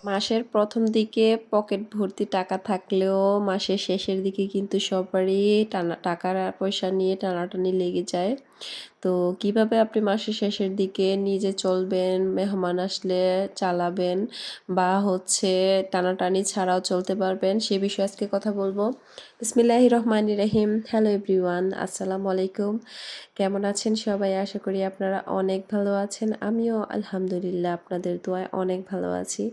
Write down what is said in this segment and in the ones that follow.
মাসের প্রথম দিকে পকেট ভর্তি টাকা থাকলেও মাসের শেষের দিকে কিন্তু সবারই টাকার পয়সা নিয়ে টানাটানি লেগে যায়। তো কিভাবে আপনি মাসের শেষের দিকে নিজে চলবেন, মেহমান আসলে চালাবেন বা টানাটানি ছাড়াও চলতে পারবেন সে বিষয়ে আজকে কথা বলবো। বিসমিল্লাহির রহমানির রহিম। হ্যালো এভরিওয়ান, আসসালামু আলাইকুম। কেমন আছেন সবাই? আশা করি আপনারা অনেক ভালো আছেন। আমিও আলহামদুলিল্লাহ আপনাদের দোয়ায় অনেক ভালো আছি।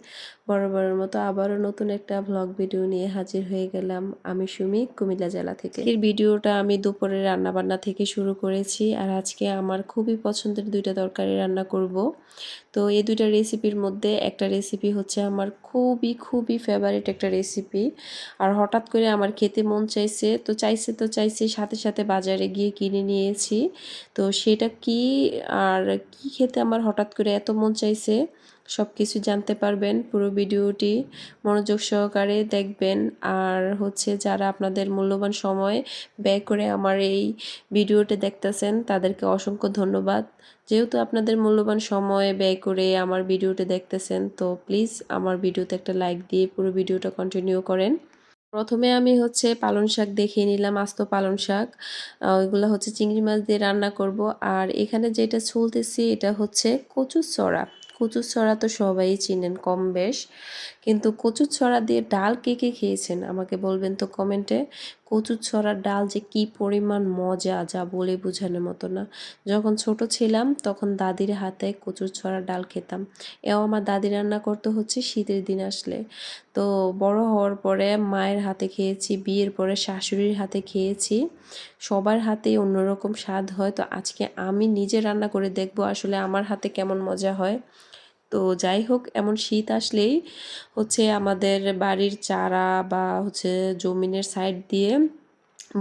বরাবরের মতো আবারও নতুন একটা ভ্লগ ভিডিও নিয়ে হাজির হয়ে গেলাম। আমি সুমি, কুমিল্লা জেলা থেকে। এই ভিডিওটা আমি দুপুরে রান্নাবান্না থেকে শুরু করেছি। আর আজকে আমার খুবই পছন্দের ২টা তরকারি রান্না করব। তো এই ২টা রেসিপির মধ্যে একটা রেসিপি হচ্ছে আমার খুবই খুবই ফেভারিট একটা রেসিপি। আর হঠাৎ করে আমার খেতে মন চাইছে, তো চাইছে সাথে সাথে বাজারে গিয়ে কিনে নিয়েছি। তো সেটা কি আর কি খেতে আমার হঠাৎ করে এত মন চাইছে, সব কিছু জানতে পারবেন। পুরো ভিডিওটি মনোযোগ সহকারে দেখবেন। আর যারা আপনাদের মূল্যবান সময় ব্যয় করে আমার এই ভিডিওটি দেখতেছেন তাদেরকে অসংখ্য ধন্যবাদ। যেহেতু আপনাদের মূল্যবান সময় ব্যয় করে আমার ভিডিওটি দেখতেছেন, তো প্লিজ আমার ভিডিওতে একটা লাইক দিয়ে পুরো ভিডিওটা কন্টিনিউ করেন। প্রথমে আমি পালং শাক দেখিয়ে নিলাম, আস্ত পালং শাক। ওইগুলো চিংড়ি মাছ দিয়ে রান্না করব। আর এখানে যেটা ছুলতেছি এটা কচুর ছড়া। কচুর ছড়া তো সবাই চিনেন কম বেশ, কিন্তু কচুর ছড়া দিয়ে ডাল কে কে খেয়েছেন আমাকে বলবেন তো কমেন্টে। কচুর ছড়ার ডাল যে কি পরিমাণ মজা, যা বলে বোঝানোর মতো না। যখন ছোট ছিলাম তখন দাদির হাতে কচুর ছড়ার ডাল খেতাম। এও আমার দাদি রান্না করতে শীতের দিন আসলে। তো বড় হওয়ার পরে মায়ের হাতে খেয়েছি, বিয়ের পরে শাশুড়ির হাতে খেয়েছি। সবার হাতেই অন্যরকম স্বাদ হয়। তো আজকে আমি নিজে রান্না করে দেখব আসলে আমার হাতে কেমন মজা হয়। তো যাই হোক, এমন শীত আসলেই আমাদের বাড়ির চারা বা জমিনের সাইড দিয়ে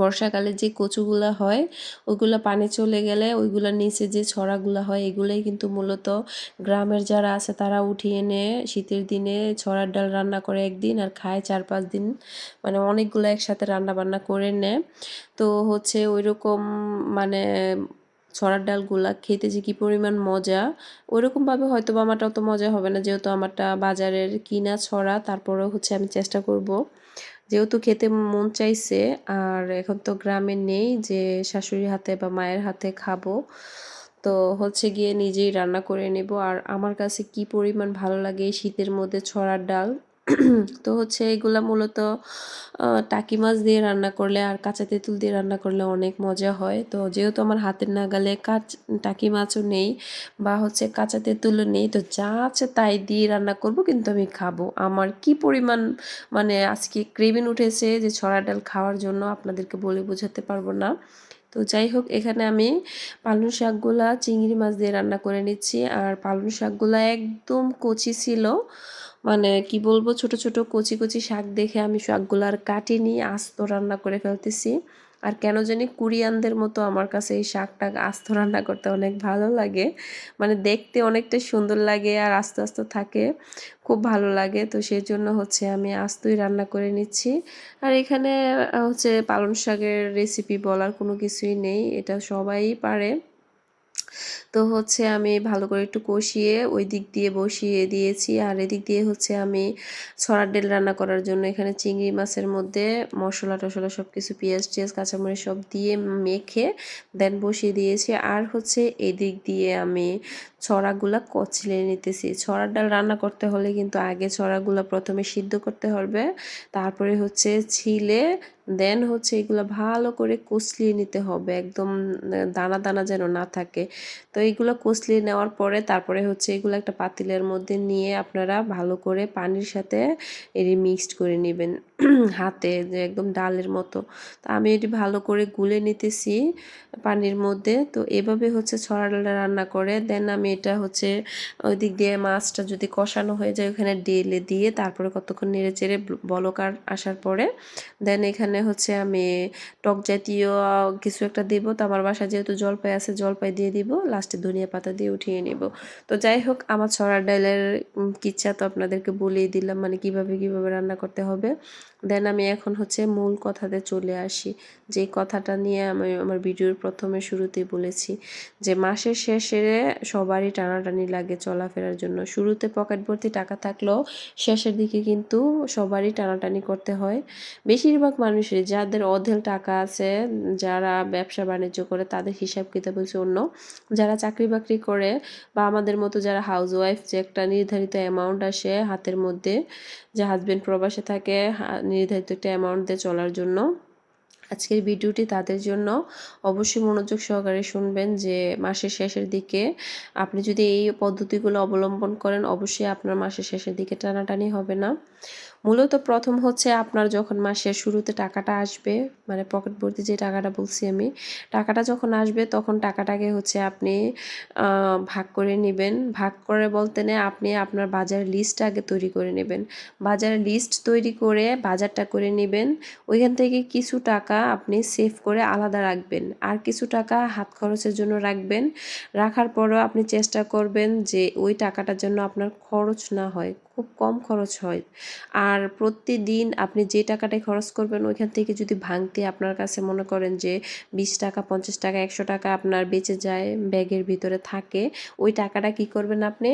বর্ষাকালে যে কচুগুলা হয় ওইগুলা পানি চলে গেলে ওইগুলার নিচে যে ছড়াগুলা হয় এগুলাই কিন্তু মূলত গ্রামের যারা আছে তারা উঠিয়ে এনে শীতের দিনে ছড়ার ডাল রান্না করে একদিন আর খায় ৪-৫ দিন, মানে অনেকগুলো একসাথে রান্না বান্না করে নেয়। তো ওইরকম, মানে ছড়ার ডালগুলা খেতে যে কি পরিমাণ মজা, ওইরকমভাবে হয়তো বা আমারটা অত মজা হবে না যেহেতু আমারটা বাজারের কিনা ছড়া। তারপরেও আমি চেষ্টা করব, যেহেতু খেতে মন চাইছে আর এখন তো গ্রামে নেই যে শাশুড়ির হাতে বা মায়ের হাতে খাবো। তো গিয়ে নিজেই রান্না করে নেব। আর আমার কাছে কি পরিমাণ ভালো লাগে এই শীতের মধ্যে ছড়ার ডাল। তো এগুলা মূলত টাকি মাছ দিয়ে রান্না করলে আর কাঁচা তেঁতুল দিয়ে রান্না করলে অনেক মজা হয়। তো যেহেতু আমার হাতের নাগালে টাকি মাছও নেই বা কাঁচা তেঁতুলও নেই, তো যা আছে তাই দিয়ে রান্না করব, কিন্তু আমি খাবো। আমার কি পরিমাণ, মানে আজকে ক্রেভিং উঠেছে যে ছড়া ডাল খাওয়ার জন্য, আপনাদেরকে বলে বোঝাতে পারবো না। তো যাই হোক, এখানে আমি পালং শাকগুলা চিংড়ি মাছ দিয়ে রান্না করে নিচ্ছি। আর পালং শাকগুলা একদম কচি ছিল, মানে কি বলবো, ছোট ছোট কচি কচি শাক দেখে আমি শাকগুলো আর কাটিনি, আস্ত রান্না করে ফেলতেছি। আর কেন জানি কোরিয়ানদের মতো আমার কাছে এই শাকটা আস্ত রান্না করতে অনেক ভালো লাগে, মানে দেখতে অনেকটা সুন্দর লাগে আর আস্তে আস্তে থাকে, খুব ভালো লাগে। তো সেই জন্য আমি আস্তই রান্না করে নিচ্ছি। আর এখানে পালং শাকের রেসিপি বলার কোনো কিছুই নেই, এটা সবাই পারে। তো আমি ভালো করে একটু কষিয়ে ওই দিক দিয়ে বসিয়ে দিয়েছি। আর এদিক দিয়ে আমি ছড়ার ডাল রান্না করার জন্য এখানে চিংড়ি মাছের মধ্যে মশলা টশলা সব কিছু পেঁয়াজ টিয়াজ কাঁচামরিচ সব দিয়ে মেখে দেন বসিয়ে দিয়েছি। আর এদিক দিয়ে আমি ছড়াগুলা কচলে নিতেছি। ছড়ার ডাল রান্না করতে হলে কিন্তু আগে ছড়াগুলা প্রথমে সিদ্ধ করতে হবে, তারপরে ছিলে দেন এগুলো ভালো করে কচলিয়ে নিতে হবে, একদম দানা দানা যেন না থাকে। তো এইগুলো কচলিয়ে নেওয়ার পরে তারপরে এগুলো একটা পাতিলের মধ্যে নিয়ে আপনারা ভালো করে পানির সাথে মিক্সড করে নেবেন হাতে, যে একদম ডালের মতো। তো আমি এটি ভালো করে গুলে নিতেছি পানির মধ্যে। তো এভাবে ছড়া ডালটা রান্না করে দেন আমি এটা ওই দিক দিয়ে মাছটা যদি কষানো হয়ে যায় ওখানে ঢেলে দিয়ে তারপরে কতক্ষণ নেড়ে চেড়ে বলক আসার পরে দেন এখানে এখানে হচ্ছে আমি টক জাতীয় কিছু একটা দিব। তো আমার বাসায় যেহেতু জলপাই আছে, জলপাই দিয়ে দিব, লাস্টে ধনিয়া পাতা দিয়ে উঠিয়ে নিব। তো যাই হোক, আমার ছড়ার ডালের কিচ্ছা তো আপনাদেরকে বলেই দিলাম, মানে কিভাবে রান্না করতে হবে। দেন আমি এখন হচ্ছে মূল কথাতে চলে আসি, যে কথাটা নিয়ে আমি আমার ভিডিওর প্রথমে শুরুতেই বলেছি যে মাসের শেষে সবারই টানাটানি লাগে চলাফেরার জন্য। শুরুতে পকেট ভর্তি টাকা থাকলেও শেষের দিকে কিন্তু সবারই টানাটানি করতে হয়। বেশিরভাগ মানুষের যাদের অঢেল টাকা আছে, যারা ব্যবসা বাণিজ্য করে, তাদের হিসাব কিতাব হচ্ছে অন্য। যারা চাকরি বাকরি করে বা আমাদের মতো যারা হাউস ওয়াইফ, যে একটা নির্ধারিত অ্যামাউন্ট আসে হাতের মধ্যে, যে হাজবেন্ড প্রবাসে থাকে, নির্ধারিত একটা অ্যামাউন্ট দিয়ে চলার জন্য, আজকের ভিডিওটি তাদের জন্য। অবশ্যই মনোযোগ সহকারে শুনবেন, যে মাসের শেষের দিকে আপনি যদি এই পদ্ধতিগুলো অবলম্বন করেন, অবশ্যই আপনার মাসের শেষের দিকে টানাটানি হবে না। মূলত প্রথম হচ্ছে, আপনার যখন মাসের শুরুতে টাকাটা আসবে, মানে পকেট ভর্তি যে টাকাটা বলছি আমি, টাকাটা যখন আসবে তখন টাকাটাকে হচ্ছে আপনি ভাগ করে নেবেন। ভাগ করে বলতে আপনি আপনার বাজারের লিস্ট আগে তৈরি করে নেবেন। বাজারের লিস্ট তৈরি করে বাজারটা করে নেবেন। ওইখান থেকে কিছু টাকা আপনি সেভ করে আলাদা রাখবেন, আর কিছু টাকা হাত খরচের জন্য রাখবেন। রাখার পরও আপনি চেষ্টা করবেন যে ওই টাকাটার জন্য আপনার খরচ না হয়, খুব কম খরচ হয়। আর প্রতিদিন আপনি যে টাকাটাই খরচ করবেন, ওইখান থেকে যদি ভাঙতে আপনার কাছে মনে করেন যে 20 টাকা, 50 টাকা, 100 টাকা আপনার বেঁচে যায়, ব্যাগের ভিতরে থাকে, ওই টাকাটা কি করবেন আপনি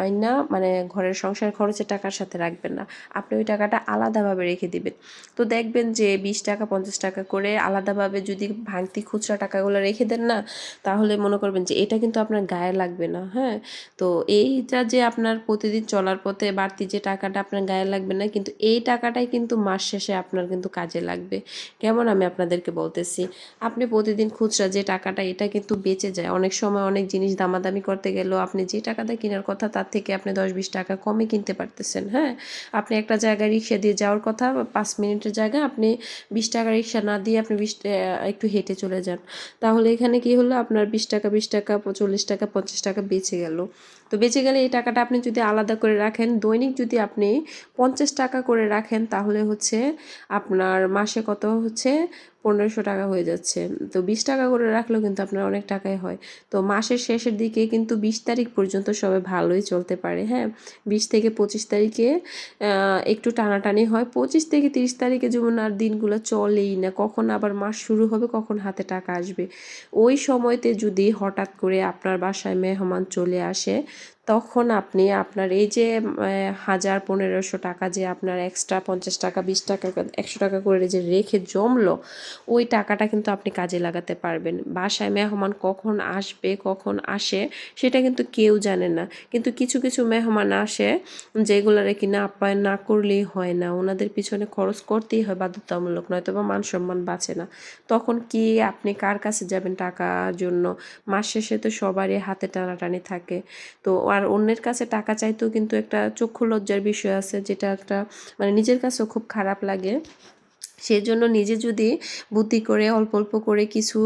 আইনা, মানে ঘরের সংসার খরচের টাকার সাথে রাখবেন না, আপনি ওই টাকাটা আলাদাভাবে রেখে দিবেন। তো দেখবেন যে 20 টাকা, 50 টাকা করে আলাদাভাবে যদি ভাঙতি খুচরা টাকাগুলো রেখে দেন না, তাহলে মনে করবেন যে এটা কিন্তু আপনার গায়ে লাগবে না। হ্যাঁ, তো এইটা যে আপনার প্রতিদিন চলার পথে বাড়তি যে টাকাটা আপনার গায়ে লাগবে না, কিন্তু এই টাকাটাই কিন্তু মাস শেষে আপনার কিন্তু কাজে লাগবে। কেমন, আমি আপনাদেরকে বলতেছি, আপনি প্রতিদিন খুচরা যে টাকাটা, এটা কিন্তু বেঁচে যায়। অনেক সময় অনেক জিনিস দামাদামি করতে গেলেও আপনি যে টাকাটা কেনার কথা, তার থেকে আপনি 10-20 টাকা কমে কিনতে পারতেছেন। হ্যাঁ, আপনি একটা জায়গায় রিক্সা দিয়ে যাওয়ার কথা, 5 মিনিটের জায়গায় আপনি 20 টাকা রিক্সা না দিয়ে আপনি একটু হেঁটে চলে যান। তাহলে এখানে কি হলো, আপনার 20 টাকা, 20 টাকা, 40 টাকা, 50 টাকা বেঁচে গেল। তো বেঁচে গেলে এই টাকাটা আপনি যদি আলাদা করে রাখেন, দৈনিক যদি আপনি 50 টাকা করে রাখেন, তাহলে হচ্ছে আপনার মাসে কত হচ্ছে, 1500 টাকা হয়ে যাচ্ছে। তো 20 টাকা করে রাখলেও কিন্তু আপনার অনেক টাকাই হয়। তো মাসের শেষের দিকে কিন্তু 20 তারিখ পর্যন্ত সবাই ভালোই চলতে পারে। হ্যাঁ, 20 থেকে 25 তারিখে একটু টানাটানি হয়। 25 থেকে 30 তারিখে যেমন আর দিনগুলো চলেই না, কখন আবার মাস শুরু হবে, কখন হাতে টাকা আসবে। ওই সময়তে যদি হঠাৎ করে আপনার বাসায় মেহমান চলে আসে, তখন আপনি আপনার এই যে 1000-1500 টাকা যে আপনার এক্সট্রা 50 টাকা, 20 টাকা, 100 টাকা করে যে রেখে জমলো, ওই টাকাটা কিন্তু আপনি কাজে লাগাতে পারবেন। বাসায় মেহমান কখন আসবে, কখন আসে, সেটা কিন্তু কেউ জানে না। কিন্তু কিছু কিছু মেহমান আসে, যেগুলোরে কিনা আপ্যায়ন না করলেই হয় না, ওনাদের পিছনে খরচ করতেই হয় বাধ্যতামূলক, নয়তো বা মান সম্মান বাঁচে না। তখন কি আপনি কার কাছে যাবেন টাকার জন্য? মাস শেষে তো সবারই হাতে টানাটানি থাকে। তো আর অন্যের কাছে টাকা চাইতেও কিন্তু একটা চক্ষু লজ্জার বিষয় আছে, যেটা একটা, মানে নিজের কাছেও খুব খারাপ লাগে। সেজন্য নিজে যদি বুদ্ধি করে অল্প অল্প করে কিছু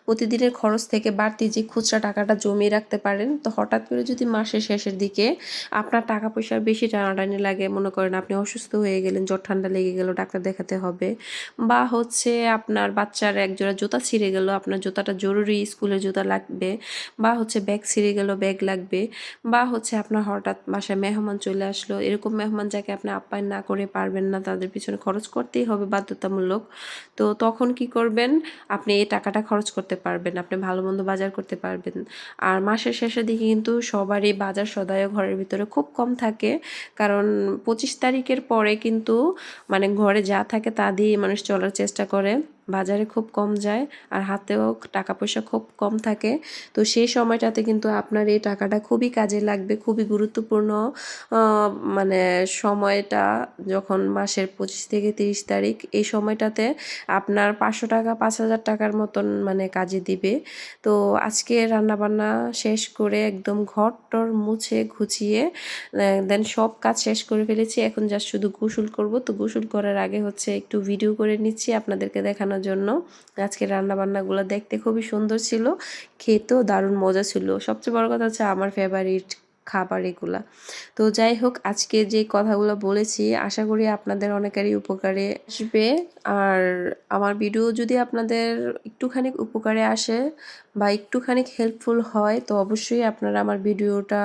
প্রতিদিনের খরচ থেকে বাড়তি যে খুচরা টাকাটা জমিয়ে রাখতে পারেন, তো হঠাৎ করে যদি মাসের শেষের দিকে আপনার টাকা পয়সার বেশি টানাটানি লাগে, মনে করেন আপনি অসুস্থ হয়ে গেলেন, জ্বর ঠান্ডা লেগে গেল, ডাক্তার দেখাতে হবে, বা হচ্ছে আপনার বাচ্চার একজোড়া জুতা ছিঁড়ে গেল, আপনার জুতাটা জরুরি, স্কুলের জুতা লাগবে, বা হচ্ছে ব্যাগ ছিঁড়ে গেল, ব্যাগ লাগবে, বা হচ্ছে আপনার হঠাৎ বাসায় মেহমান চলে আসলো, এরকম মেহমান যাকে আপনি আপ্যায়ন না করে পারবেন না, তাদের পিছনে খরচ করতেই হবে বাধ্যতামূলক। তো তখন কি করবেন, আপনি এই টাকাটা খরচ করতে পারবেন, আপনি ভালো মন্দ বাজার করতে পারবেন। আর মাসের শেষের দিকে কিন্তু সবারই বাজার সদাইও ঘরের ভিতরে খুব কম থাকে, কারণ 25 তারিখের পরে কিন্তু মানে ঘরে যা থাকে তা দিয়ে মানুষ চলার চেষ্টা করে, বাজারে খুব কম যায়, আর হাতেও টাকা পয়সা খুব কম থাকে। তো সেই সময়টাতে কিন্তু আপনার এই টাকাটা খুবই কাজে লাগবে, খুবই গুরুত্বপূর্ণ। মানে সময়টা যখন মাসের 25 থেকে 30 তারিখ, এই সময়টাতে আপনার 500 টাকা, 5000 টাকার মতন মানে কাজে দিবে। তো আজকে রান্নাবান্না শেষ করে একদম ঘর টর মুছে গুছিয়ে দেন সব কাজ শেষ করে ফেলেছি, এখন জাস্ট শুধু গোসল করব। তো গোসল করার আগে হচ্ছে একটু ভিডিও করে নিচ্ছি আপনাদেরকে দেখানোর জন্য। আজকে রান্নাবান্নাগুলো দেখতে খুবই সুন্দর ছিল, খেতেও দারুণ মজা ছিল। সবচেয়ে বড় কথা হচ্ছে আমার ফেভারিট খাবার এগুলা। তো যাই হোক, আজকে যে কথাগুলো বলেছি আশা করি আপনাদের অনেকেরই উপকারে আসবে। আর আমার ভিডিও যদি আপনাদের একটুখানি উপকারে আসে বা একটুখানি হেল্পফুল হয়, তো অবশ্যই আপনারা আমার ভিডিওটা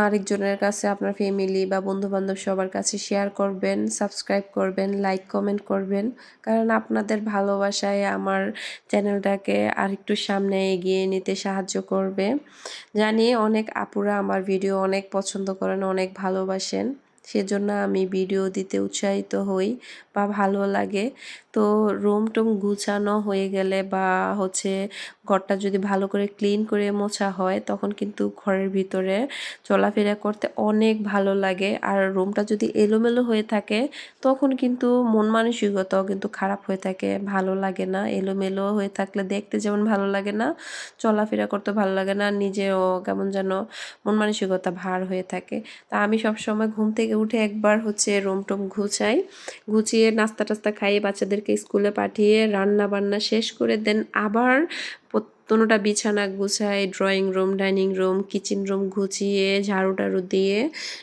আরেকজনের কাছে, আপনার ফ্যামিলি বা বন্ধু-বান্ধব সবার কাছে শেয়ার করবেন, সাবস্ক্রাইব করবেন, লাইক কমেন্ট করবেন। কারণ আপনাদের ভালোবাসায় আমার চ্যানেলটাকে আরেকটু সামনে এগিয়ে নিতে সাহায্য করবে। জানি অনেক আপুরা আমার ভিডিও অনেক পছন্দ করেন, অনেক ভালোবাসেন। সেজন্য আমি ভিডিও দিতে উৎসাহিত হই বা ভালো লাগে। তো রুম-টুম গুছানো হয়ে গেলে বা হচ্ছে ঘরটা যদি ভালো করে ক্লিন করে মোছা হয়, তখন কিন্তু ঘরের ভিতরে চলাফেরা করতে অনেক ভালো লাগে। আর রুমটা যদি এলোমেলো হয়ে থাকে, তখন কিন্তু মন মানসিকতাও কিন্তু খারাপ হয়ে থাকে, ভালো লাগে না। এলোমেলো হয়ে থাকলে দেখতে যেমন ভালো লাগে না, চলাফেরা করতে ভালো লাগে না, নিজেও কেমন যেন মন মানসিকতা ভার হয়ে থাকে। তা আমি সবসময় ঘুম থেকে উঠে একবার হচ্ছে রুম-টুম গুছাই। গুছিয়ে নাস্তা-টাস্তা খাইয়ে বাচ্চাদেরকে স্কুলে পাঠিয়ে রান্না-বান্না শেষ করে দেন আবার কোনোটা বিছানা গুছাই, drawing room, dining room, kitchen room গুছিয়ে ঝাড়ু-টাড়ু দিয়ে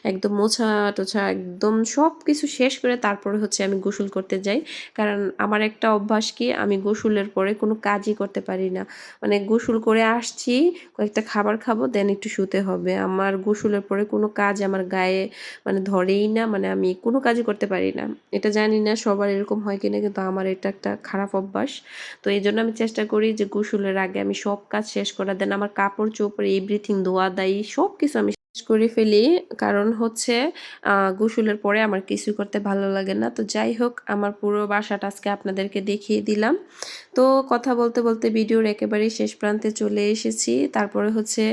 একদম মোছা-টোছা একদম সবকিছু শেষ করে তারপরে হচ্ছে আমি গোসল করতে যাই। কারণ আমার একটা অভ্যাস কি, আমি গোসলের পরে কোনো কাজই করতে পারি না। মানে গোসল করে আসছি, কয়েকটা খাবার খাবো, দেন একটু শুতে হবে। আমার গোসলের পরে কোনো কাজ আমার গায়ে মানে ধরেই না, মানে আমি কোনো কাজই করতে পারি না। এটা জানি না সবার এরকম হয় কিনা, কিন্তু আমার এটা একটা খারাপ অভ্যাস। তো এইজন্য আমি চেষ্টা করি যে গোসলের আগে আমি সব কাজ শেষ করা, দেন আমার কাপড়-চোপড় এভরিথিং ধোয়া-দায়ি সবকিছু আমি শেষ করে ফেলি। কারণ হচ্ছে গোসলের পরে আমার কিছুই করতে ভালো লাগে না। তো যাই হোক, আমার পুরো বাসাটা আজকে আপনাদেরকে দেখিয়ে দিলাম। তো কথা বলতে, বলতে ভিডিওর একেবারেই শেষ প্রান্তে চলে এসেছি। তারপরে হচ্ছে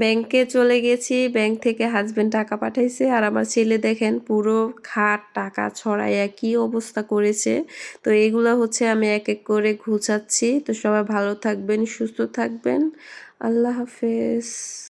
ব্যাংকে চলে গেছি। ব্যাংক থেকে হাসব্যান্ড টাকা পাঠাইছে। আর আমার ছেলে দেখেন পুরো খাট টাকা ছড়াইয়া কি অবস্থা করেছে। তো এগুলা হচ্ছে আমি এক, এক করে গুছাচ্ছি। তো সবাই ভালো থাকবেন, সুস্থ থাকবেন। আল্লাহ হাফেজ।